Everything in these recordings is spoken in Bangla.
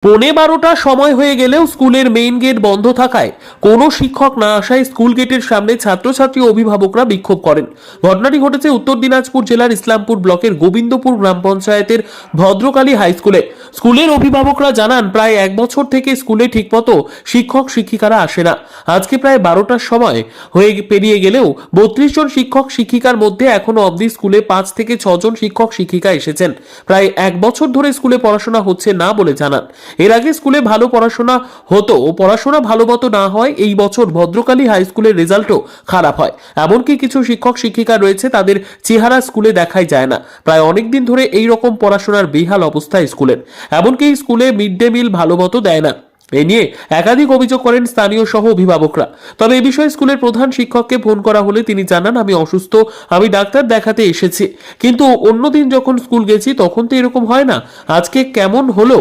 পৌনে 12টা সময় হয়ে গেলেও স্কুলের মেইন গেট বন্ধ থাকায় কোনো শিক্ষক না আসায় স্কুল গেটের সামনে ছাত্রছাত্রী ও অভিভাবকরা বিক্ষোভ করেন। ঘটনাটি ঘটেছে উত্তর দিনাজপুর জেলার ইসলামপুর ব্লকের গোবিন্দপুর গ্রাম পঞ্চায়েতের ভদ্রকালী হাই স্কুলে। স্কুলের অভিভাবকরা জানান, প্রায় 1 বছর থেকে স্কুলে ঠিকমতো শিক্ষক শিক্ষিকারা আসে না। আজকে প্রায় 12টার সময় হয়ে পেরিয়ে গেলেও 32 জন শিক্ষক শিক্ষিকার মধ্যে এখনো অবধি স্কুলে 5 থেকে 6 জন শিক্ষক শিক্ষিকা এসেছেন। প্রায় 1 বছর ধরে স্কুলে পড়াশোনা হচ্ছে না বলে জানান। এর আগে স্কুলে ভালো পড়াশোনা হতো ও পড়াশোনা ভালো মতো না হয় এই বছর ভদ্রকালী হাই স্কুলের রেজাল্টও খারাপ হয়। এমনকি কিছু শিক্ষক শিক্ষিকা রয়েছে, তাদের চেহারা স্কুলে দেখাই যায় না। প্রায় অনেকদিন ধরে এই রকম পড়াশোনার বেহাল অবস্থা স্কুলের। এমনকি স্কুলে মিড ডে মিল ভালো মতো দেয় না। এ নিয়ে একাধিক অভিযোগ করেন স্থানীয় সহ অভিভাবকরা। তবে এই বিষয়ে স্কুলের প্রধান শিক্ষককে ফোন করা হলে তিনি জানান, আমি অসুস্থ, আমি ডাক্তার দেখাতে এসেছি, কিন্তু অন্যদিন যখন স্কুল গেছি তখন তো এরকম হয় না। আজকে কেমন হলো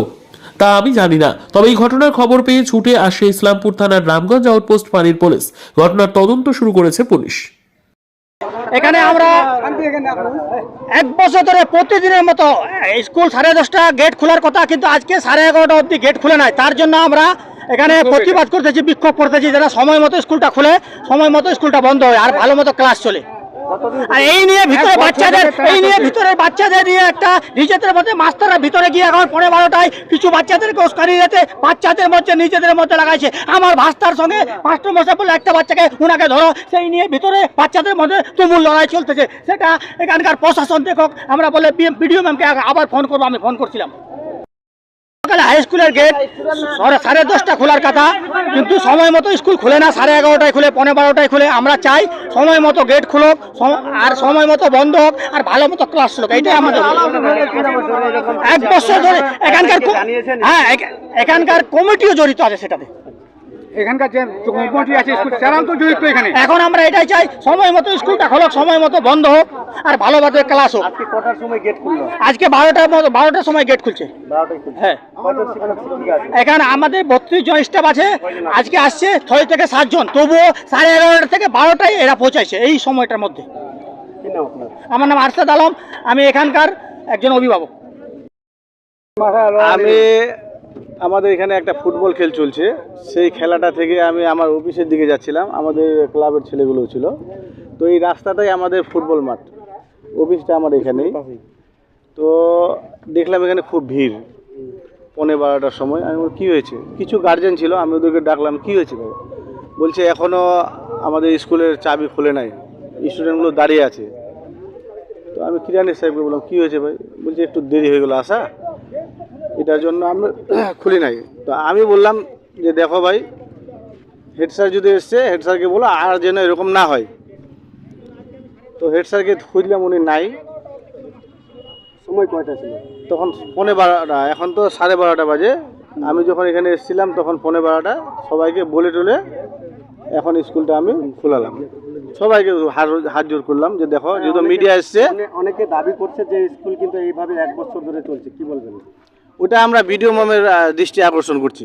তা আমি জানি না। তবে এই ঘটনার খবর পেয়ে ছুটে আসে ইসলামপুর থানার রামগঞ্জ আউটপোস্ট ফাঁড়ির পুলিশ। ঘটনার তদন্ত শুরু করেছে পুলিশ। এখানে আমরা 1 বছর ধরে প্রতিদিনের মতো স্কুল 10:30 গেট খোলার কথা, কিন্তু আজকে 11:30 অবধি গেট খুলে নাই। তার জন্য আমরা এখানে প্রতিবাদ করতেছি, বিক্ষোভ করতেছি, যেন সময় মতো স্কুলটা খুলে, সময় মতো স্কুলটা বন্ধ হয় আর ভালো মতো ক্লাস চলে। আর এই নিয়ে ভিতরে ভিতরের বাচ্চাদের নিয়ে একটা নিজেদের মধ্যে মাস্টাররা ভিতরে গিয়ে এখন 12:30টায় কিছু বাচ্চাদেরকে উস্কানি দিতে বাচ্চাদের মধ্যে নিজেদের মধ্যে লাগাইছে। আমার ভাস্তার সঙ্গে মাস্টার মশাই বলে একটা বাচ্চাকে উনাকে ধরো, সেই নিয়ে ভিতরে বাচ্চাদের মধ্যে তুমুল লড়াই চলতেছে। সেটা এখানকার প্রশাসন দেখুক। আমরা বলে বিডিও ম্যামকে আবার ফোন করবো, আমি ফোন করছিলাম। হাই স্কুলের গেট 10:30 খোলার কথা, কিন্তু সময় মতো স্কুল খুলে না, 11:30টায় খুলে, 12:15টায় খুলে। আমরা চাই সময় মতো গেট খুলুক আর সময় মতো বন্ধ হোক আর ভালো মতো ক্লাস চলুক, এইটাই আমাদের। 1 বছর ধরে এখানকার কমিটিও জড়িত আছে সেটাতে। এখানকার যে কমিটি আছে স্কুল তারাও তো জড়িত এখানে। এখন আমরা এটাই চাই, সময় মতো স্কুলটা খোলক, সময় মতো বন্ধ হোক আর ভালোভাবে ক্লাস হোক। আজকে কটার সময় গেট খুললো? আজকে 12টার সময় গেট খুলছে। 12টায় খুলছে। হ্যাঁ, কজন শিক্ষক আছে? এখানে আমাদের 32 জন স্টাফ আছে। আজকে আসছে 6 থেকে 7 জন, তবুও 11:30 থেকে 12টায় এরা পৌঁছাইছে এই সময়টার মধ্যে। কি নাম আপনার? আমার নাম আরশাদ আলম, আমি এখানকার একজন অভিভাবক। আমি আমাদের এখানে একটা ফুটবল খেল চলছে, সেই খেলাটা থেকে আমি আমার অফিসের দিকে যাচ্ছিলাম। আমাদের ক্লাবের ছেলেগুলো ছিল, তো এই রাস্তাটাই আমাদের ফুটবল মাঠ, অফিসটা আমার এখানেই। তো দেখলাম এখানে খুব ভিড় 12:15টার সময়। আমি বলি, কী হয়েছে? কিছু গার্জেন ছিল, আমি ওদেরকে ডাকলাম, কী হয়েছে ভাই? বলছে এখনও আমাদের স্কুলের চাবি খুলে নাই, স্টুডেন্টগুলো দাঁড়িয়ে আছে। তো আমি কিরানি সাহেবকে বললাম, কী হয়েছে ভাই? বলছে একটু দেরি হয়ে গেলো আসা, এটার জন্য আমরা খুলি নাই। তো আমি বললাম যে দেখো ভাই, হেড স্যার যদি এসছে, হেড স্যারকে বলো আর যেন এরকম না হয়। তো হেড স্যারকে খুঁজলাম, উনি নাই। সময় কয়টা ছিল তখন 12:15, এখন তো 12:30 বাজে। আমি যখন এখানে এসেছিলাম তখন 12:15। সবাইকে বলে টলে এখন স্কুলটা আমি খোলালাম। সবাইকে হাত জোর করলাম যে দেখো, যেহেতু মিডিয়া এসছে। অনেকে দাবি করছে যে স্কুল কিন্তু এইভাবে 1 বছর ধরে চলছে, কি বলবেন? ওটা আমরা বিডিও ম্যামের দৃষ্টি আকর্ষণ করছি,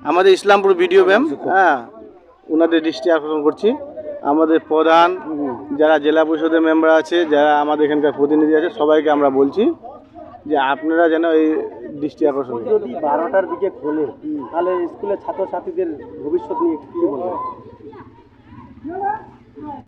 আমাদের ইসলামপুর বিডিও ম্যাম, হ্যাঁ, ওনাদের দৃষ্টি আকর্ষণ করছি। আমাদের প্রধান, যারা জেলা পরিষদের মেম্বার আছে, যারা আমাদের এখানকার প্রতিনিধি আছে, সবাইকে আমরা বলছি যে আপনারা যেন এই দৃষ্টি আকর্ষণ। যদি 12টার দিকে খোলে তাহলে স্কুলের ছাত্রছাত্রীদের ভবিষ্যৎ নিয়ে কি বলবেন?